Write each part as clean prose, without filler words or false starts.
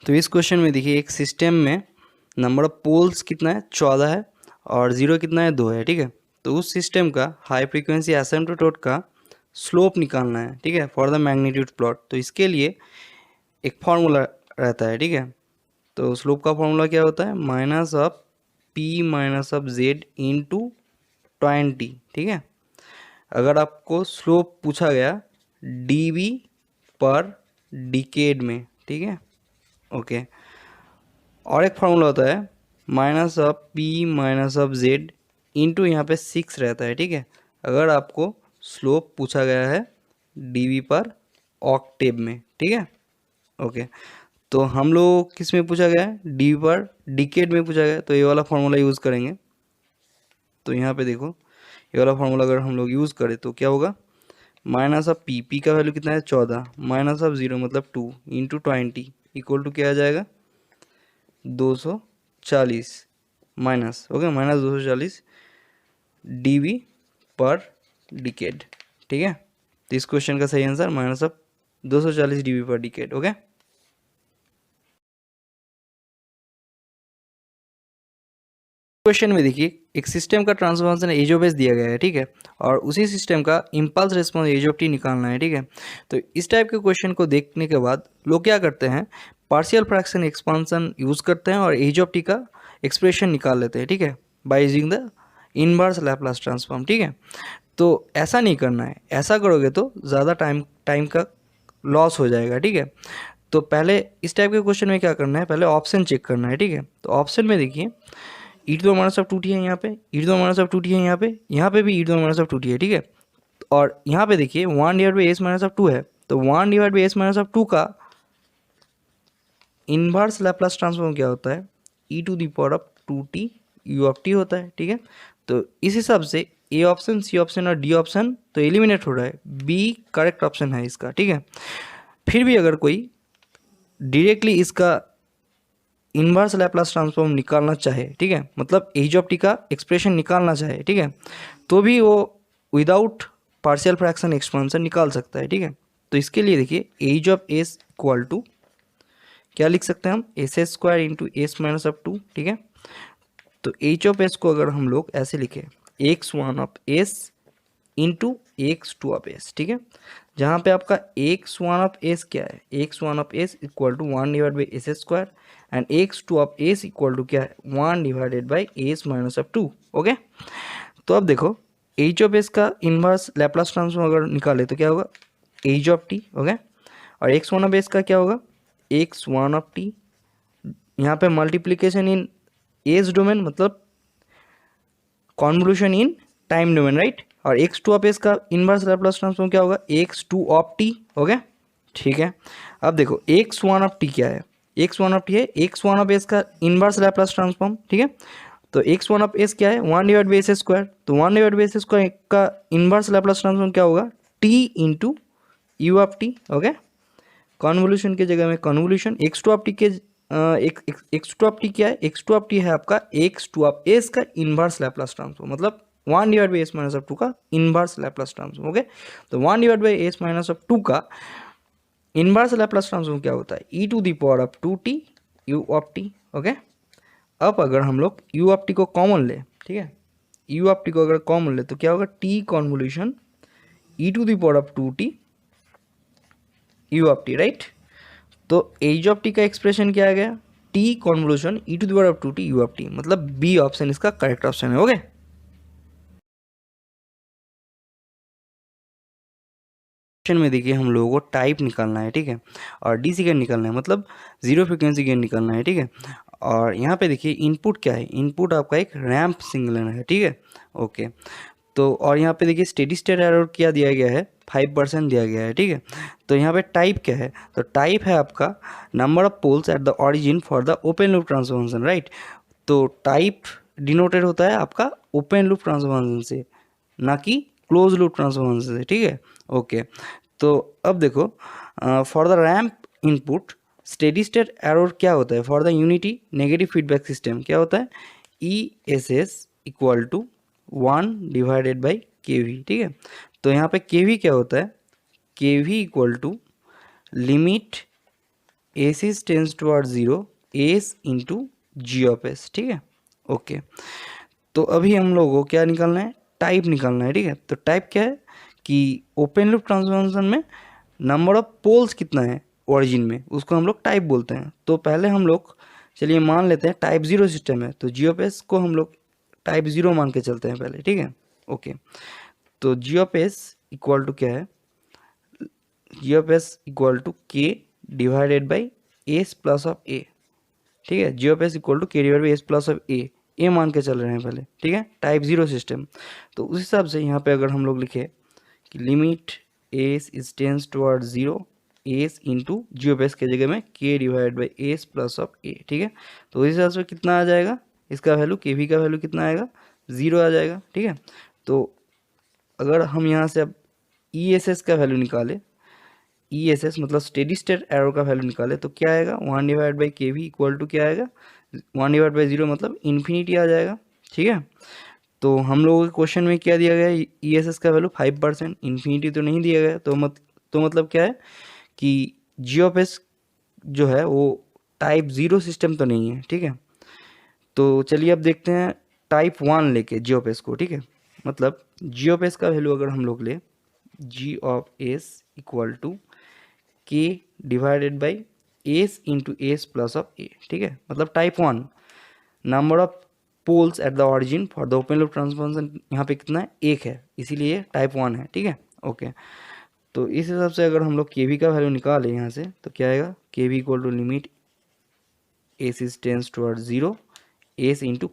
तो इस क्वेश्चन में देखिए एक सिस्टम में नंबर ऑफ पोल्स कितना है 14 है और जीरो कितना है 2 है, ठीक है। तो उस सिस्टम का हाई फ्रीक्वेंसी एसिम्पटोट का स्लोप निकालना है, ठीक है, फॉर द मैग्नीट्यूड प्लॉट। तो इसके लिए एक फॉर्मूला रहता है, ठीक है। तो स्लोप का फॉर्मूला क्या होता है, minus of P minus of Z into 20, ठीक है। अगर आपको स्लोप पूछा गया डीवी पर डिकेड में, ठीक है, ओके। और एक फार्मूला होता है minus of P minus of Z into यहाँ पे 6 रहता है, ठीक है। अगर आपको स्लोप पूछा गया है डीवी पर ऑक्टेव में, ठीक है, ओके। तो हम लोग किस में पूछा गया है, डीवी पर डिकेड में पूछा गया है, तो ये वाला फार्मूला यूज़ करेंगे। तो यहाँ पे देखो ये वाला फार्मूला अगर हम लोग यूज़ करें तो क्या होगा, माइनस ऑफ पी का वैल्यू कितना है 14, माइनस ऑफ 0 मतलब 2 इंटू 20 इक्वल टू क्या आ जाएगा 240 minus, okay, minus 240 dB per decade, ठीक है। तो इस क्वेश्चन का सही answer minus of 240 dB per decade, okay. Question में देखिए एक सिस्टम का transfer function H of S दिया गया है, ठीक है, और उसी सिस्टम का impulse response H of T निकालना है, ठीक है। तो इस टाइप के क्वेश्चन को देखने के बाद लोग क्या करते हैं, पार्शियल फ्रैक्शन एक्सपांसन यूज़ करते हैं और एज ऑफ टी का एक्सप्रेशन निकाल लेते हैं, ठीक है, by using the inverse Laplace transform, ठीक है। तो ऐसा नहीं करना है, ऐसा करोगे तो ज़्यादा टाइम का लॉस हो जाएगा, ठीक है। तो पहले इस टाइप के क्वेश्चन में क्या करना है, पहले ऑप्शन चेक करना है, ठीक है। तो ऑप्शन में देखिए e to the minus of 2t है यहाँ पे, e to the minus of 2t है यहाँ पे भी e to the minus of 2t है, ठीक है। और यहाँ पे देखिए 1 divide by S minus of 2 है, तो 1 divide by S minus of 2 का इनवर्स लैप्लास ट्रांसफॉर्म क्या होता है, e to the power of 2t you of t होता है, ठीक है। तो इस हिसाब से ए ऑप्शन, सी ऑप्शन और डी ऑप्शन तो एलिमिनेट हो रहा है, बी करेक्ट ऑप्शन है इसका, ठीक है। फिर भी अगर कोई डायरेक्टली इसका इनवर्स लैप्लास ट्रांसफॉर्म निकालना चाहे, ठीक है, मतलब एज ऑफ टी का एक्सप्रेशन निकालना चाहे, ठीक है, तो भी वो विदाउट पार्शियल फ्रैक्शन एक्सपांसन निकाल सकता है, ठीक है। तो इसके लिए देखिए H of S equal to क्या लिख सकते हैं हम, S S square into S minus of 2, ठीक है। तो एच ऑफ एस को अगर हम लोग ऐसे लिखें x one of S into x two of S, ठीक है, जहाँ पे आपका एक्स वन ऑफ एस क्या है, X one of S equal to 1 divide by S square and X two of S equal to क्या है 1 divided by S minus of 2, okay. तो अब देखो एच ऑफ एस का इनवर्स लैप्लास ट्रांसफॉर्म अगर निकाले तो क्या होगा एच ऑफ टी, ओके। और एक्स वन ऑफ एस का क्या होगा एक्स वन ऑफ टी, यहाँ पे मल्टीप्लीकेशन इन एस डोमेन मतलब convolution in time domain, right. और एक्स टू ऑफ एस का इनवर्स लैप्लास ट्रांसफॉर्म क्या होगा x two of T, okay, ठीक है। अब देखो एक्स वन ऑफ टी क्या है, एक्स वन ऑफ टी है एक्स वन ऑफ एस का इनवर्स लैप्लास ट्रांसफॉर्म, ठीक है। तो एक्स वन ऑफ एस क्या है 1 डिवाइड बाई एस स्क्वायर, तो 1 डिवाइड बाई एस स्क्वायर का इनवर्स लैप्लास ट्रांसफॉर्म क्या होगा T into you of T, okay. Convolution की जगह में convolution, x two of T के एक्स टू ऑफ टी क्या है, एक्स टू ऑफ टी है आपका एक्स टू ऑफ एस का इनवर्स लैप्लास ट्रांसफॉर्म, मतलब 1 divide by S minus of 2 का इनवर्स लैप्लास ट्रांसफॉर्म, ओके। तो 1 divide by S minus of 2 का इनवर्स लैप्लास ट्रांसफॉर्म क्या होता है e to the power of 2t you of T, okay. अब अगर हम लोग यू ऑफ टी को कॉमन ले, ठीक है, यू ऑफ टी को अगर कॉमन ले तो क्या होगा T convolution E to the power of 2t you of T, right. तो एज ऑफ टी का एक्सप्रेशन क्या आ गया T convolution E to the power of 2t you of T, मतलब बी ऑप्शन इसका करेक्ट ऑप्शन है, okay. Question में देखिए हम लोगों को टाइप निकालना है, ठीक है, और डीसी गेन निकालना है, मतलब जीरो फ्रिक्वेंसी गेन निकालना है, ठीक है। और यहाँ पे देखिए इनपुट क्या है, इनपुट आपका एक रैंप सिग्नल है, ठीक है, ओके। तो और यहाँ पे देखिए स्टेडी स्टेट एरर क्या दिया गया है 5% दिया गया है, ठीक है। तो यहाँ पे टाइप क्या है, तो टाइप है आपका number of poles at the origin for the open loop transformation, right. तो टाइप डिनोटेड होता है आपका ओपन लूप ट्रांसफॉर्मेशन से, ना कि क्लोज लूप ट्रांसफॉर्मेशन से, ठीक है, ओके। तो अब देखो for the ramp input steady state error क्या होता है, for the unity negative feedback system क्या होता है E S S equal to 1 divided by K V, ठीक है। तो यहाँ पे के वी क्या होता है K we equal to limit S is tends toward 0 S into G of S, ठीक है। ओके, तो अभी हम लोगों को क्या निकालना है, टाइप निकालना है, ठीक है। तो टाइप क्या है कि ओपन लूप ट्रांसफॉर्मेशन में नंबर ऑफ पोल्स कितना है ओरिजिन में, उसको हम लोग टाइप बोलते हैं। तो पहले हम लोग चलिए मान लेते हैं टाइप 0 सिस्टम है, तो जी ऑफ एस को हम लोग टाइप 0 मान के चलते हैं पहले, ठीक है। ओके, तो G of S equal to क्या है, G of S equal to K divided by s plus of A, ठीक है। G of S equal to K divide by s plus of A मान के चल रहे हैं पहले, ठीक है, टाइप 0 सिस्टम। तो उस हिसाब से यहाँ पे अगर हम लोग लिखे कि limit S is tends toward 0 S into G of s के जगह में K divide by s plus of A, ठीक है। तो उस हिसाब से कितना आ जाएगा, इसका वैल्यू के वी का वैल्यू कितना आएगा, 0 आ जाएगा, ठीक है। तो अगर हम यहाँ से अब ई एस एस का वैल्यू निकाले, ई एस एस मतलब स्टेडी स्टेट एरर का वैल्यू निकाले, तो क्या आएगा 1 divide by K we equal to क्या आएगा 1 डिवाइड बाई 0 मतलब इन्फिनिटी आ जाएगा, ठीक है। तो हम लोगों के क्वेश्चन में क्या दिया गया है, ई एस एस का वैल्यू 5%, इन्फिनिटी तो नहीं दिया गया। तो मतलब क्या है कि जी ऑफ एस जो है वो टाइप 0 सिस्टम तो नहीं है, ठीक है। तो चलिए अब देखते हैं टाइप 1 लेके जी ऑफ एस को, ठीक है। मतलब जी ऑफ एस का वैल्यू अगर हम लोग ले, G of S equal to K divided by s into s plus of A, ठीक है। मतलब type 1 number of poles at the origin for the open loop transformation यहाँ पे कितना है, 1 है, इसीलिए टाइप 1 है, ठीक है। ओके, तो इस हिसाब से अगर हम लोग के वी का वैल्यू निकालें यहाँ से, तो क्या आएगा K we equal to limit S is tends toward 0 S into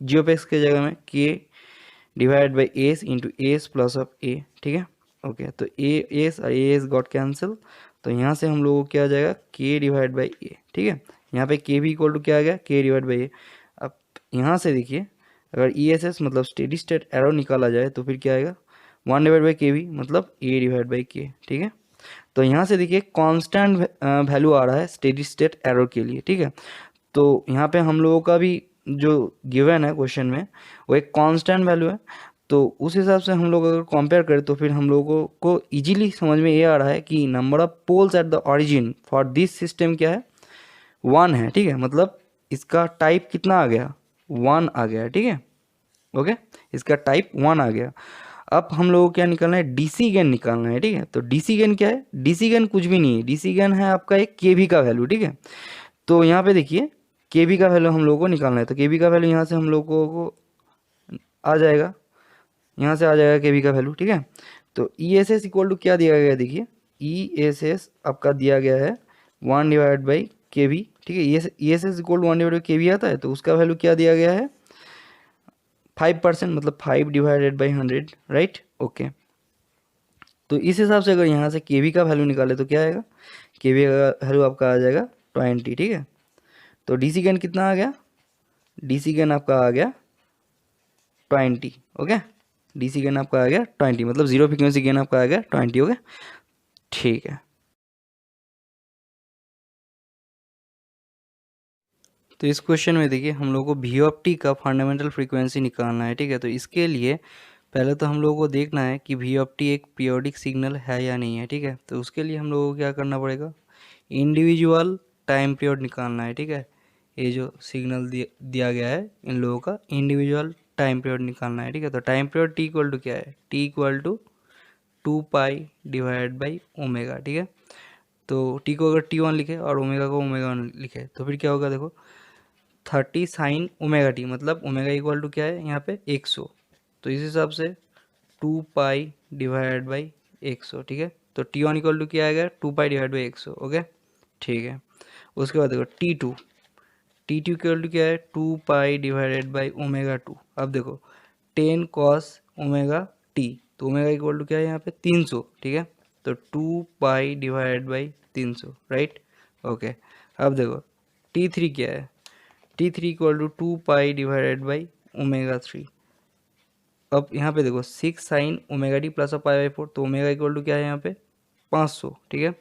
G of x के जगह में K divide by s into s plus of A, ठीक है। ओके, तो ए एस और ए एस गॉट कैंसिल, तो यहाँ से हम लोगों को क्या आ जाएगा के डिवाइड बाई ए, ठीक है। यहाँ पे के भी इक्वल टू क्या आ गया के डिवाइड बाई ए। अब यहाँ से देखिए अगर ई एस एस मतलब स्टेडी स्टेट एरर निकाला जाए तो फिर क्या आएगा 1 डिवाइड बाई के वी मतलब ए डिवाइड बाई के, ठीक है। तो यहाँ से देखिए कांस्टेंट वैल्यू आ रहा है स्टेडी स्टेट एरर के लिए, ठीक है। तो यहाँ पे हम लोगों का भी जो गिवन है क्वेश्चन में वो एक कांस्टेंट वैल्यू है। तो उस हिसाब से हम लोग अगर कंपेयर करें तो फिर हम लोगों को इजीली समझ में ये आ रहा है कि number of poles at the origin for this system क्या है 1 है, ठीक है। मतलब इसका टाइप कितना आ गया 1 आ गया, ठीक है। ओके, इसका टाइप 1 आ गया। अब हम लोगों को क्या निकालना है, डीसी गेन निकालना है, ठीक है। तो डीसी गेन क्या है, डीसी गेन कुछ भी नहीं है, डीसी गेन है आपका एक केवी का वैल्यू, ठीक है। तो यहाँ पे देखिए केवी का वैल्यू हम लोगों को निकालना है, तो केवी का वैल्यू यहाँ से हम लोगों को आ जाएगा, यहाँ से आ जाएगा केवी का वैल्यू, ठीक है। तो E S S equal to क्या दिया गया है, देखिए ई एस एस आपका दिया गया है 1 डिवाइड बाई के वी, ठीक है। E S S equal to 1 divide by K V आता है, तो उसका वैल्यू क्या दिया गया है 5%, मतलब 5 डिवाइडेड बाई 100, राइट। ओके, तो इस हिसाब से अगर यहाँ से के वी का वैल्यू निकाले तो क्या आएगा, के वी का वैल्यू आपका आ जाएगा 20, ठीक है। तो डीसी गेन कितना आ गया, डीसी गेन आपका आ गया 20, ओके। डीसी गेन आपका आ गया 20, मतलब जीरो फ्रीक्वेंसी गेन आपका आ गया 20, ओके, ठीक है। तो इस क्वेश्चन में देखिए हम लोग को वी ऑफ टी का फंडामेंटल फ्रीक्वेंसी निकालना है, ठीक है। तो इसके लिए पहले तो हम लोगों को देखना है कि वी ऑफ टी एक पीरियोडिक सिग्नल है या नहीं है, ठीक है। तो उसके लिए हम लोगों को क्या करना पड़ेगा, इंडिविजुअल टाइम पीरियड निकालना है, ठीक है। ये जो सिग्नल दिया गया है इन लोगों का इंडिविजुअल टाइम पीरियड निकालना है, ठीक है। तो time period T equal to क्या है, T equal to 2 pi divide by omega, ठीक है। तो टी को अगर T1 लिखे और ओमेगा को ओमेगा 1 लिखे तो फिर क्या होगा, देखो 30 साइन ओमेगा टी, मतलब ओमेगा इक्वल टू क्या है यहाँ पे 100। तो इस हिसाब से 2 पाई डिवाइड बाई 100, ठीक है। तो T1 इक्वल टू क्या आएगा 2 पाई डिवाइड बाई 100, ओके, ठीक है। उसके बाद देखो T2 इक्वल टू क्या है 2 पाई डिवाइडेड बाई ओमेगा 2। अब देखो 10 कॉस ओमेगा टी, तो ओमेगा इक्वल टू क्या है यहाँ पे 300, ठीक है। तो 2 pi divide by 300, right, okay. अब देखो T3 क्या है, T3 equal to 2 pi divided by omega 3। अब यहाँ पे देखो 6 sine omega T plus of pi by 4, तो ओमेगा इक्वल टू क्या है यहाँ पे 500, ठीक है।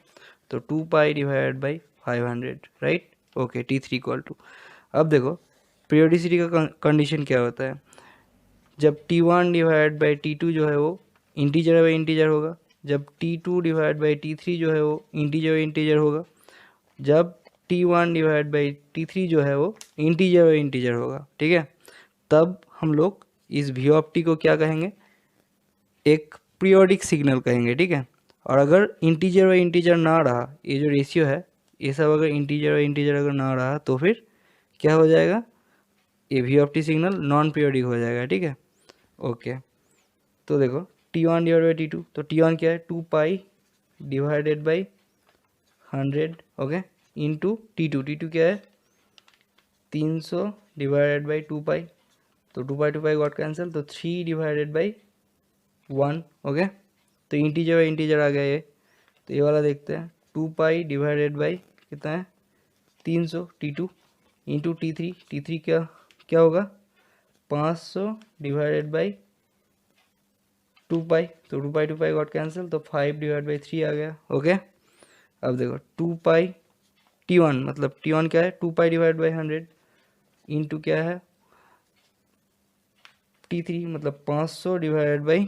तो 2 pi divided by 500, right, okay. T3 equal to, अब देखो पीरियोडिसिटी का कंडीशन क्या होता है, जब T1 डिवाइड बाई T2 जो है वो इंटीजर बाई इंटीजर होगा, जब T2 डिवाइड बाई T3 जो है वो इंटीजर बाई इंटीजर होगा, जब T1 डिवाइड बाई T3 जो है वो इंटीजर बाई इंटीजर होगा, ठीक है, तब हम लोग इस वी ऑफ टी को क्या कहेंगे, एक पीरियोडिक सिग्नल कहेंगे, ठीक है। और अगर इंटीजर बाई इंटीजर ना रहा, ये जो रेशियो है ये सब अगर इंटीजर बाई इंटीजर अगर ना रहा तो फिर क्या हो जाएगा, ये V of T signal non periodic हो जाएगा, ठीक है। ओके, तो देखो T1 डिवाइड बाई T2, तो T1 क्या है 2 pi divided by 100, okay, into T2 क्या है 300 डिवाइडेड बाई 2 पाई, तो 2 पाई गॉट कैंसिल, तो 3 डिवाइडेड बाई 1, ओके। तो इंटीजर बाई इंटीजर आ गया ये, तो ये वाला देखते हैं 2 पाई डिवाइडेड बाई कितना है 300 T2 इंटू T3 क्या क्या होगा 500 डिवाइडेड बाई 2 पाई, तो 2 पाई गॉट कैंसिल, तो 5 डिवाइड बाई 3 आ गया, ओके। अब देखो 2 पाई T1 मतलब T1 क्या है 2 पाई डिवाइड बाई 100 इंटू क्या है T3 मतलब 500 डिवाइडेड बाई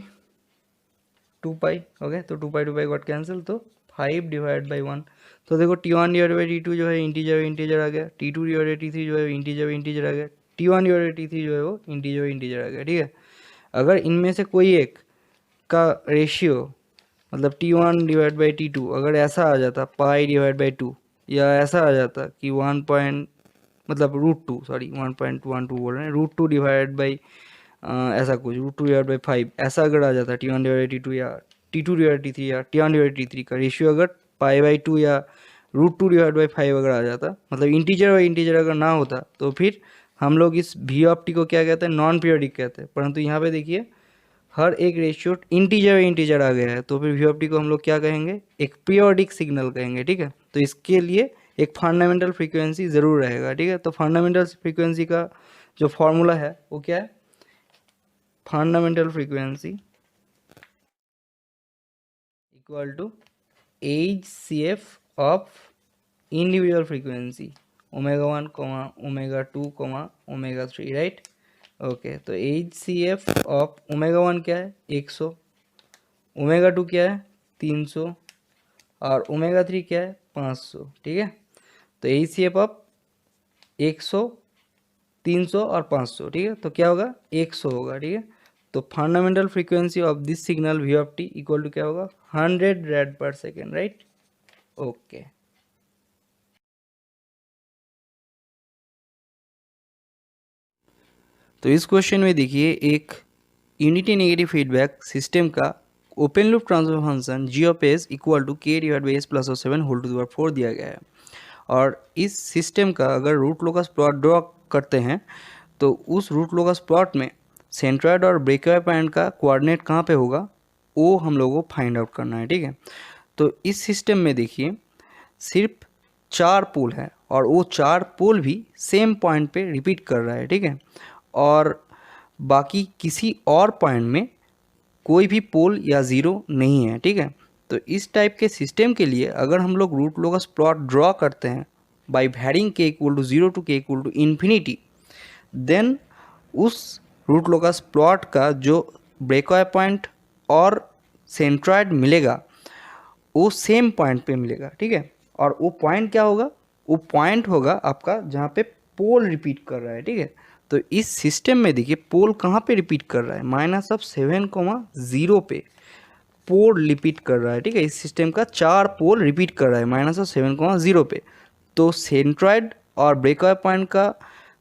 2 पाई, ओके। तो 2 पाई गॉट कैंसिल, तो 5 डिवाइड बाई 1, तो देखो T1 डिवाइड बाई T2 जो है इंटीजर आ गया, T2 डिवाइड बाई T3 जो है इंटीजर आ गया, T1 डिवाइड बाई T3 जो है वो इंटीजर आ गया, ठीक है। अगर इनमें से कोई एक का रेशियो मतलब T1 डिवाइड बाई T2 अगर ऐसा आ जाता पाई डिवाइड बाई 2, या ऐसा आ जाता कि 1 पॉइंट मतलब √2, सॉरी 1.12 बोल रहे हैं, √2 डिवाइड बाई ऐसा कुछ √2 डिवाइड बाई 5 ऐसा अगर आ जाता T1 डिवाइड T2 या T2 डिवाइड T3 या T1 डिवाइड T3 का रेशियो अगर पाई बाई 2 या √2 डिवाइड बाई 5 अगर आ जाता, मतलब इंटीजर बाई इंटीजर अगर ना होता, तो फिर हम लोग इस वी ऑफ टी को क्या कहते हैं, नॉन पीरियोडिक कहते हैं। परंतु यहाँ पे देखिए हर एक रेशियो इंटीजर बाई इंटीजर आ गया है, तो फिर वी ऑफ टी को हम लोग क्या कहेंगे, एक पीरियोडिक सिग्नल कहेंगे, ठीक है। तो इसके लिए एक फंडामेंटल फ्रीक्वेंसी ज़रूर रहेगा, ठीक है। तो फंडामेंटल फ्रीक्वेंसी का जो फॉर्मूला है वो क्या है, fundamental frequency equal to HCF of individual frequency ω1 ω2 ω3, right. Okay, तो HCF ऑफ ω1 क्या है 100, ω2 क्या है 300 और ω3 क्या है 500, ठीक है। तो HCF ऑफ 100 300 और 500, ठीक है, तो क्या होगा 100 होगा, ठीक है। तो fundamental frequency of this signal V of T equal to क्या होगा 100 रेड पर सेकेंड, राइट। ओके, तो इस क्वेश्चन में देखिए एक यूनिटी नेगेटिव फीडबैक सिस्टम का open loop transfer function G of S equal to K divide by s plus 7 whole to the power 4 दिया गया है। और इस सिस्टम का अगर रूट लोकस प्लॉट ड्रॉ करते हैं तो उस रूट लोकस प्लॉट में सेंट्रॉयड और ब्रेकअवे पॉइंट का कोऑर्डिनेट कहाँ पे होगा वो हम लोगों को फाइंड आउट करना है, ठीक है। तो इस सिस्टम में देखिए सिर्फ 4 पोल है और वो 4 पोल भी सेम पॉइंट पे रिपीट कर रहा है, ठीक है। और बाकी किसी और पॉइंट में कोई भी पोल या ज़ीरो नहीं है, ठीक है। तो इस टाइप के सिस्टम के लिए अगर हम लोग रूट लोकस प्लॉट ड्रॉ करते हैं बाई वैरिंग के इक्वल टू 0 टू के इक्वल टू इन्फिनिटी, देन उस रूट लोकस प्लॉट का जो ब्रेकअवे पॉइंट और सेंट्रॉयड मिलेगा वो सेम पॉइंट पे मिलेगा, ठीक है। और वो पॉइंट क्या होगा, वो पॉइंट होगा आपका जहाँ पे पोल रिपीट कर रहा है, ठीक है। तो इस सिस्टम में देखिए पोल कहाँ पे रिपीट कर रहा है, -7,0 पे पोल रिपीट कर रहा है, ठीक है। इस सिस्टम का 4 पोल रिपीट कर रहा है -7,0 पे। तो सेंट्रॉयड और ब्रेकअवे पॉइंट का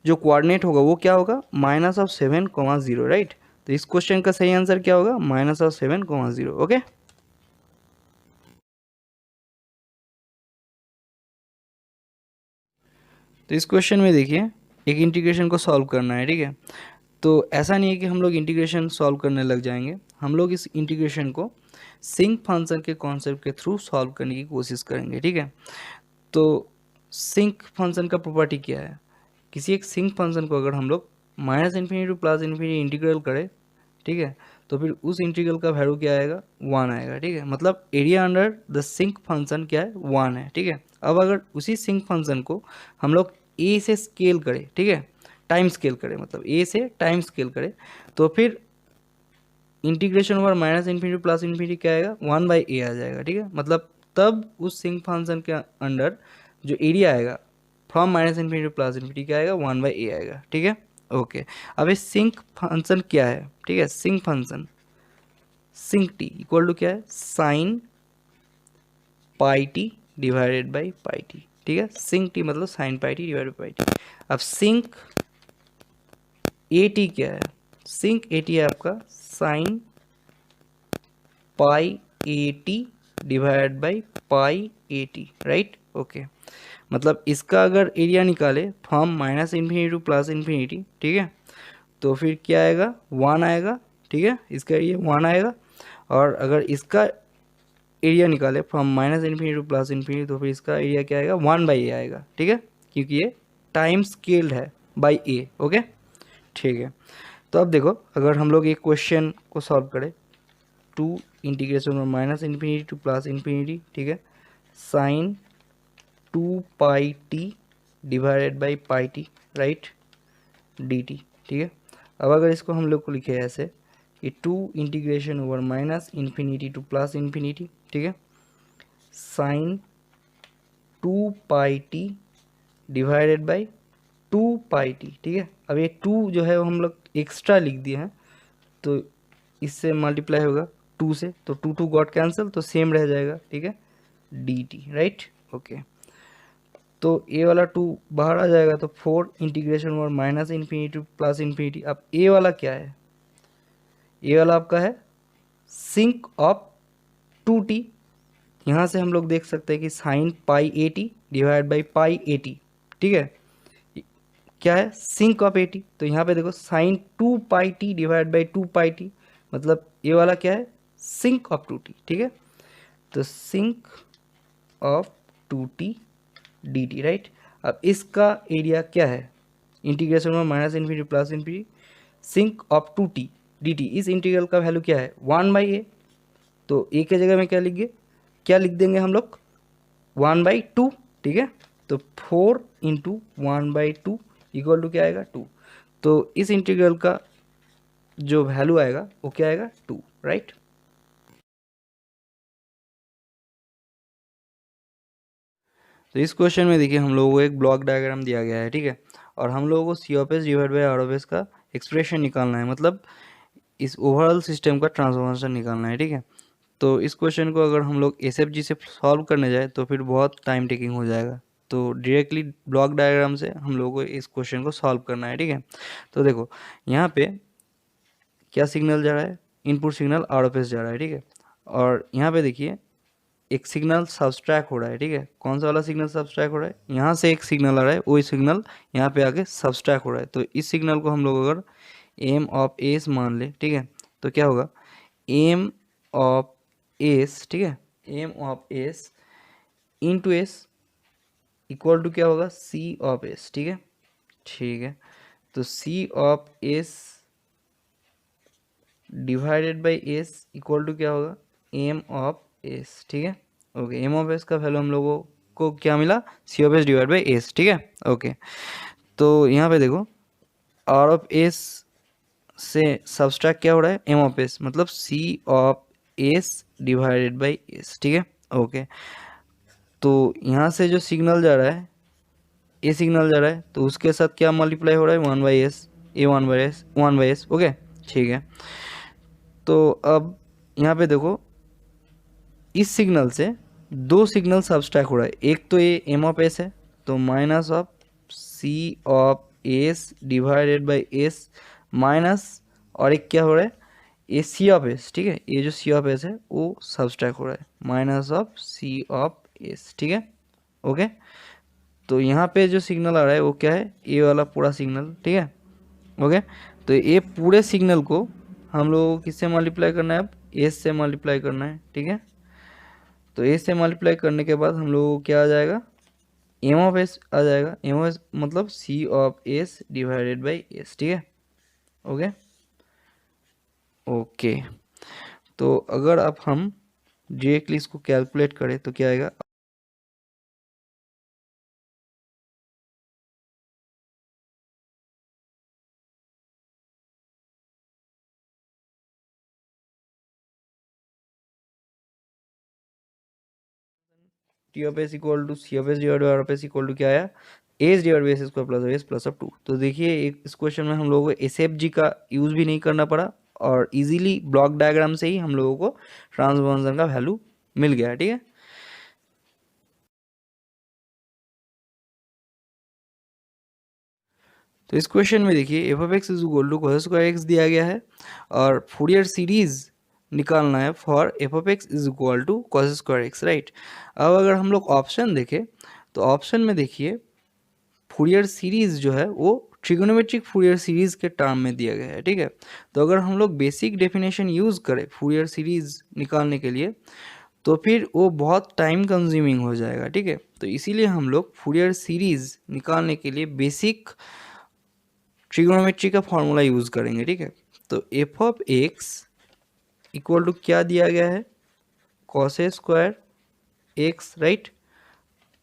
जो कोऑर्डिनेट होगा वो क्या होगा -7,0, राइट। तो इस क्वेश्चन का सही आंसर क्या होगा -7,0, ओके। तो इस क्वेश्चन में देखिए एक इंटीग्रेशन को सॉल्व करना है, ठीक है। तो ऐसा नहीं है कि हम लोग इंटीग्रेशन सॉल्व करने लग जाएंगे, हम लोग इस इंटीग्रेशन को सिंक फंक्शन के कॉन्सेप्ट के थ्रू सॉल्व करने की कोशिश करेंगे, ठीक है। तो सिंक फंक्शन का प्रॉपर्टी क्या है, किसी एक सिंक फंक्शन को अगर हम लोग -∞ टू +∞ इंटीग्रल करें, ठीक है, तो फिर उस इंटीग्रल का वैल्यू क्या आएगा 1 आएगा, ठीक है। मतलब area under the sinc function क्या है 1 है, ठीक है। अब अगर उसी सिंक फंक्शन को हम लोग ए से स्केल करें, ठीक है, टाइम स्केल करें, मतलब ए से टाइम स्केल करें, तो फिर इंटीग्रेशन ओवर -∞ टू +∞ क्या आएगा 1/a आ जाएगा, ठीक है। मतलब तब उस सिंक फंक्शन के अंडर जो एरिया आएगा from minus infinity to plus infinity क्या आएगा, 1/a आएगा, ठीक है। ओके, अब ये सिंक फंक्शन क्या है, ठीक है, sinc function sinc T equal to क्या है, sine pi T divided by pi T, ठीक है। सिंक टी मतलब sine pi T divided by pi T. अब सिंक ए टी क्या है, सिंक ए टी है आपका sine pi A T divide by pi A T, right. Okay, मतलब इसका अगर एरिया निकाले from minus infinity to plus infinity, ठीक है, तो फिर क्या आएगा, 1 आएगा, ठीक है, इसका एरिया 1 आएगा। और अगर इसका एरिया निकाले from minus infinity to plus infinity, तो फिर इसका एरिया क्या आएगा, 1/a आएगा, ठीक है, क्योंकि ये टाइम स्केल्ड है बाई ए। ओके, ठीक है। तो अब देखो, अगर हम लोग एक क्वेश्चन को सॉल्व करें, टू इंटीग्रेशन और minus infinity to plus infinity, ठीक है, sine 2πt divided by pi T, right, D T, ठीक है। अब अगर इसको हम लोग को लिखे ऐसे कि to integration over minus infinity to plus infinity, ठीक है, sine 2πt divided by 2πt, ठीक है। अब ये 2 जो है वो हम लोग एक्स्ट्रा लिख दिए हैं, तो इससे मल्टीप्लाई होगा 2 से, तो 2 गॉट कैंसिल, तो सेम रह जाएगा, ठीक है, डी टी, राइट। ओके, तो ए वाला 2 बाहर आ जाएगा, तो 4 integration over minus infinity to plus infinity. अब ए वाला क्या है, ए वाला आपका है सिंक ऑफ 2t। यहाँ से हम लोग देख सकते हैं कि sign pi A T divide by pi A T, ठीक है, क्या है, सिंक ऑफ ए टी। तो यहाँ पे देखो sign 2πt divide by 2πt, मतलब ये वाला क्या है, सिंक ऑफ 2t, ठीक है। तो sinc of 2t D T, right. अब इसका एरिया क्या है, इंटीग्रेशन में minus infinity plus infinity sinc of 2t D T, इस इंटीग्रल का वैल्यू क्या है, 1/a। तो ए के जगह में क्या लिख देंगे हम लोग, 1/2, ठीक है। तो 4 × 1/2 इक्वल टू क्या आएगा, 2। तो इस इंटीग्रल का जो वैल्यू आएगा वो क्या आएगा, 2, राइट। तो इस क्वेश्चन में देखिए हम लोगों को एक ब्लॉक डायग्राम दिया गया है, ठीक है, और हम लोगों को C of S divide by R of S का एक्सप्रेशन निकालना है, मतलब इस ओवरऑल सिस्टम का ट्रांसफॉर्मेशन निकालना है, ठीक है। तो इस क्वेश्चन को अगर हम लोग एस एफ जी से सॉल्व करने जाए तो फिर बहुत टाइम टेकिंग हो जाएगा, तो डायरेक्टली ब्लॉक डायग्राम से हम लोगों को इस क्वेश्चन को सॉल्व करना है, ठीक है। तो देखो यहाँ पे क्या सिग्नल जा रहा है, input signal R of S जा रहा है, ठीक है, और यहाँ पे देखिए एक सिग्नल सब्सट्रैक्ट हो रहा है, ठीक है। कौन सा वाला सिग्नल सब्सट्रैक्ट हो रहा है, यहाँ से एक सिग्नल आ रहा है, वही सिग्नल यहाँ पे आके सब्सट्रैक्ट हो रहा है। तो इस सिग्नल को हम लोग अगर एम ऑफ एस मान ले, ठीक है, तो क्या होगा, एम ऑफ एस, ठीक है, M of S into S equal to क्या होगा, सी ऑफ एस, ठीक है, ठीक है। तो C of S divided by s equal to क्या होगा, एम ऑफ एस, ठीक है। ओके, एम ऑफ एस का वैल्यू हम लोगों को क्या मिला, C of S divide by s, ठीक है। ओके, तो यहाँ पे देखो आर ऑफ एस से सब्सट्रैक्ट क्या हो रहा है, एम ऑफ एस, मतलब C of S divided by s, ठीक है। ओके, तो यहाँ से जो सिग्नल जा रहा है, ए सिग्नल जा रहा है, तो उसके साथ क्या मल्टीप्लाई हो रहा है, 1/s, ए 1/s। ओके, ठीक है। तो अब यहाँ पे देखो इस सिग्नल से दो सिग्नल सब्सट्रैक्ट हो रहा है, एक तो ये एम ऑफ एस है, तो minus of C of S divided by S minus, और एक क्या हो रहा है, ये सी ऑफ एस, ठीक है, ये जो सी ऑफ एस है वो सब्सट्रैक्ट हो रहा है, minus of C of S, ठीक है। ओके, तो यहाँ पे जो सिग्नल आ रहा है वो क्या है, ये वाला पूरा सिग्नल, ठीक है। ओके, तो ये पूरे सिग्नल को हम लोगों को किससे मल्टीप्लाई करना है, अब एस से मल्टीप्लाई करना है, ठीक है। तो ए से मल्टीप्लाई करने के बाद हम लोगों को क्या आ जाएगा, एम ऑफ एस आ जाएगा, एम ऑफ एस मतलब C of S divided by s, ठीक है। ओके, ओके, तो अगर अब हम डायरेक्टली इसको कैलकुलेट करें तो क्या आएगा, T of S equal to C of S divide by R of S equal to क्या आया, S divide by S square plus S plus of 2। तो देखिए इस क्वेश्चन में हम लोगों को एस एफ जी का यूज़ भी नहीं करना पड़ा और इजीली ब्लॉक डायग्राम से ही हम लोगों को ट्रांसफर फंक्शन का वैल्यू मिल गया, ठीक है। तो इस क्वेश्चन में देखिए F of X is equal to cos square X दिया गया है और फूरियर सीरीज निकालना है for F of X is equal to cos square X, right. अब अगर हम लोग ऑप्शन देखें तो ऑप्शन में देखिए फूरियर सीरीज जो है वो ट्रिगोनोमेट्रिक फूरियर सीरीज के टर्म में दिया गया है, ठीक है। तो अगर हम लोग बेसिक डेफिनेशन यूज़ करें फूरियर सीरीज निकालने के लिए तो फिर वो बहुत टाइम कंज्यूमिंग हो जाएगा, ठीक है। तो इसीलिए हम लोग फूरियर सीरीज निकालने के लिए बेसिक ट्रिगोनोमेट्री का फॉर्मूला यूज़ करेंगे, ठीक है। तो F of X equal to क्या दिया गया है, कॉस स्क्वायर एक्स, राइट।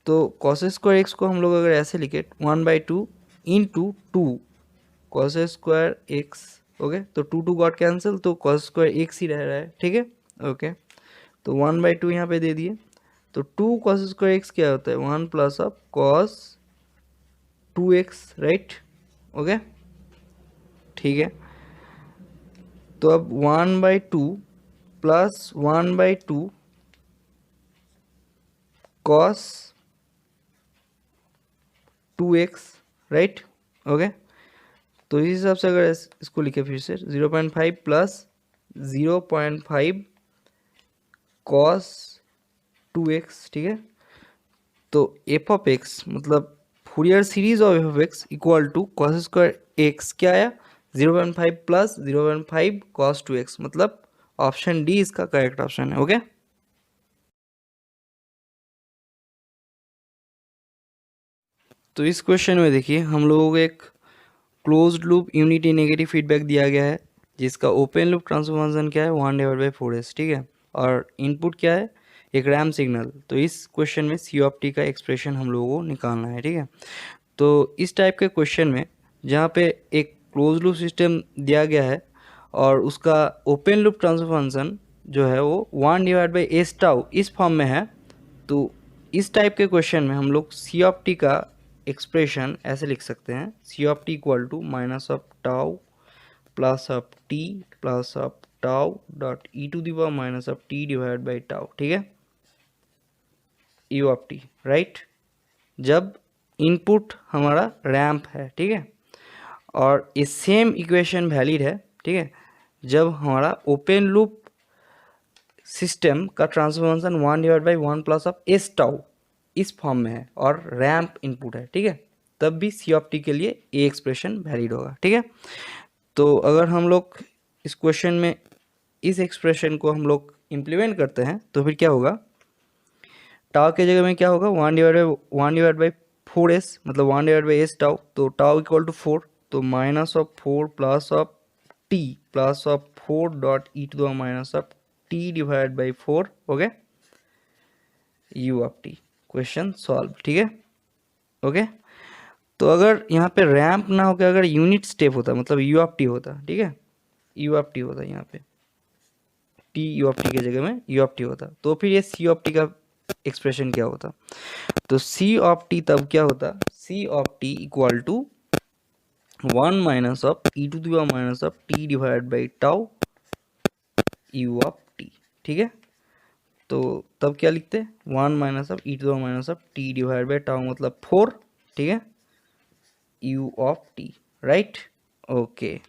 तो कॉस स्क्वायर एक्स को हम लोग अगर ऐसे लिखे 1/2 into 2 cos square X, okay. तो 2 गॉट कैंसिल, तो कॉस स्क्वायर एक्स ही रह रहा है, ठीक है, ओके। तो 1/2 यहाँ पे दे दिए। तो 2 कॉस स्क्वायर एक्स क्या होता है, 1 plus of cos 2x, right, okay, ठीक है। तो अब 1/2 plus 1/2 cos 2x, right, okay. तो इस हिसाब से अगर इसको लिखे फिर से 0.5 प्लस 0.5 कॉस 2x, ठीक है। तो एफ ऑफ एक्स मतलब Fourier series of F of X equal to cos square X क्या आया, 0.5 प्लस 0.5 कॉस 2x, मतलब ऑप्शन डी इसका करेक्ट ऑप्शन है, ओके। तो इस क्वेश्चन में देखिए हम लोगों को एक closed loop unity negative feedback दिया गया है जिसका ओपन लूप ट्रांसफर फंक्शन क्या है 1/4s, ठीक है। और इनपुट क्या है, एक रैम सिग्नल। तो इस क्वेश्चन में सी ऑफ टी का एक्सप्रेशन हम लोगों को निकालना है, ठीक है। तो इस टाइप के क्वेश्चन में जहाँ पे एक क्लोज लूप सिस्टम दिया गया है और उसका ओपन लूप ट्रांसफर फंक्शन जो है वो 1/s टाउ इस फॉर्म में है, तो इस टाइप के क्वेश्चन में हम लोग सी ऑफ टी का एक्सप्रेशन ऐसे लिख सकते हैं, C of T equal to minus of tau plus of T plus of tau dot E to the power minus of T divide by tau, ठीक है, यू ऑफ टी, राइट। जब input हमारा ramp है, ठीक है, और ये same equation valid है, ठीक है, जब हमारा ओपन लूप सिस्टम का transfer function 1/1 plus of S tau इस फॉर्म में है और रैम्प इनपुट है, ठीक है, तब भी सी ऑफ टी के लिए ये एक्सप्रेशन वैलिड होगा, ठीक है। तो अगर हम लोग इस क्वेश्चन में इस एक्सप्रेशन को हम लोग इम्प्लीमेंट करते हैं तो फिर क्या होगा, टाउ के जगह में क्या होगा 1/4s मतलब 1/s टाउ, तो टाउ इक्वल टू 4, तो minus of 4 plus of T plus of 4 dot E to the minus of T divide by 4, okay, U of T, question solve, ठीक है, ओके। तो अगर यहाँ पे रैम्प ना होकर अगर यूनिट स्टेप होता मतलब यू ऑफ टी होता, ठीक है, यू ऑफ टी होता यहाँ पे, टी यू ऑफ टी के जगह में यू ऑफ टी होता, तो फिर ये सी ऑफ टी का एक्सप्रेशन क्या होता, तो सी ऑफ टी तब क्या होता, C of T equal to 1 minus of e to the power minus of T divide by tau u of t, ठीक है। तो तब क्या लिखते हैं 1 minus of e to the power minus of T divide by tau मतलब 4, ठीक है, u of T, right, okay.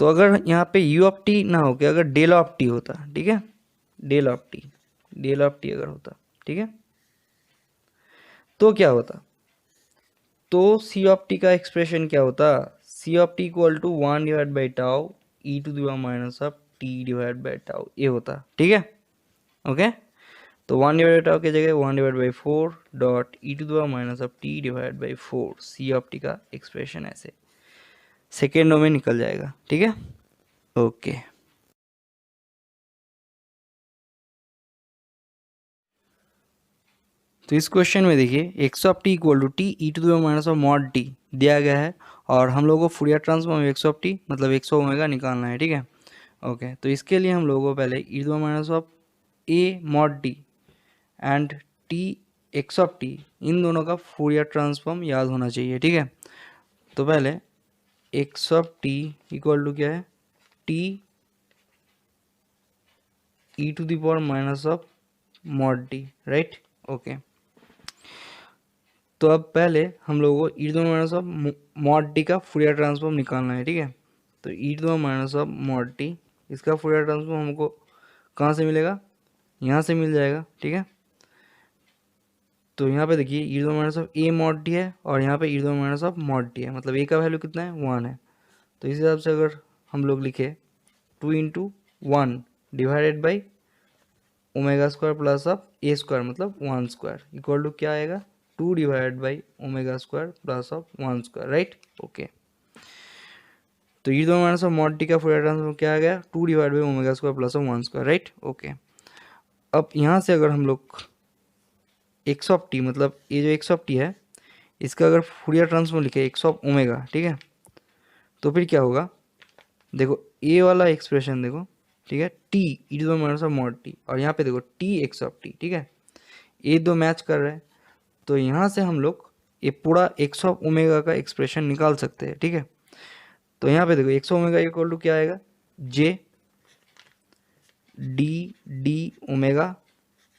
तो अगर यहाँ पे यू ऑफ टी ना हो के अगर डेल ऑफ टी होता, ठीक है, del of t, del of t अगर होता, ठीक है, तो क्या होता, तो सी ऑफ टी का एक्सप्रेशन क्या होता, C of T equal to 1 divide by tau e to the power minus of T divide by tau, ये होता, ठीक है, ओके। तो 1 डिवाइड बाई टाउ की जगह 1 divide by 4 dot E to the power minus of T divide by 4, C of T का expression ऐसे सेकेंडों में निकल जाएगा, ठीक है, ओके। तो इस क्वेश्चन में देखिए X of T equal to T E to the power minus of mod T दिया गया है और हम लोगों को Fourier transform X of T मतलब एक्स ऑफ ओमेगा निकालना है, ठीक है, ओके। तो इसके लिए हम लोगों को पहले e to the power minus of a mod t and t x of t, इन दोनों का फूरियर ट्रांसफॉर्म याद होना चाहिए, ठीक है। तो पहले x of T equal to क्या है, T E to the power minus of mod t, right, okay. तो अब पहले हम लोगों को e to the power minus of mod t का फूरियर ट्रांसफॉर्म निकालना है, ठीक है। तो e to the power minus of mod t, इसका फूरियर ट्रांसफॉर्म हमको कहाँ से मिलेगा, यहाँ से मिल जाएगा, ठीक है। तो यहाँ पे देखिए e to the power minus of a mod t है और यहाँ पे e to the power minus of mod t है, मतलब ए का वैल्यू कितना है, 1 है। तो इस हिसाब से अगर हम लोग लिखे 2 into 1 divided by omega square plus of a square मतलब 1 स्क्वायर इक्वल टू क्या आएगा, 2 divided by omega square plus of 1 square, right, okay. तो e to the power minus of mod t का फूरियर ट्रांसफॉर्म क्या आ गया, 2 divide by omega square plus of 1 square, right, okay. अब यहाँ से अगर हम लोग एक्स ऑफ टी, मतलब ये जो एक्स ऑफ टी है इसका अगर फूरियर ट्रांसफॉर्म लिखे एक्स ऑफ ओमेगा, ठीक है, तो फिर क्या होगा, देखो ए वाला एक्सप्रेशन देखो, ठीक है, T E to the power minus of mod T, और यहाँ पे देखो टी एक्स ऑफ टी, ठीक है, ये दो मैच कर रहे हैं। तो यहाँ से हम लोग ये पूरा एक्स ऑफ ओमेगा का एक्सप्रेशन निकाल सकते हैं, ठीक है। तो यहाँ पे देखो x of omega equal to क्या आएगा, जे डी डी ओमेगा,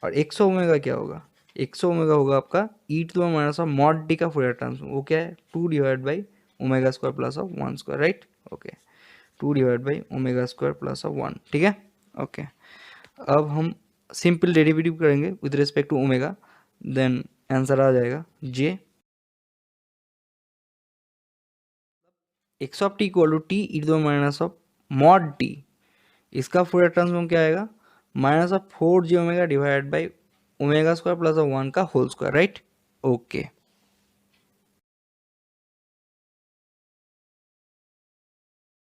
और एक्स ऑफ ओमेगा क्या होगा, एक्स ऑफ ओमेगा होगा आपका e to the power minus of mod d का फूरियर ट्रांसफॉर्म, वो क्या है, 2 divide by omega square plus of 1 square, right, okay, 2 divide by omega square plus of 1, ठीक है, ओके। अब हम सिंपल डेरिवेटिव करेंगे with respect to omega, then answer आ जाएगा j x of T equal to T E to the minus of mod t, इसका Fourier transform क्या आएगा, minus of 4 j omega divide by omega square plus of 1 का whole square, right, okay.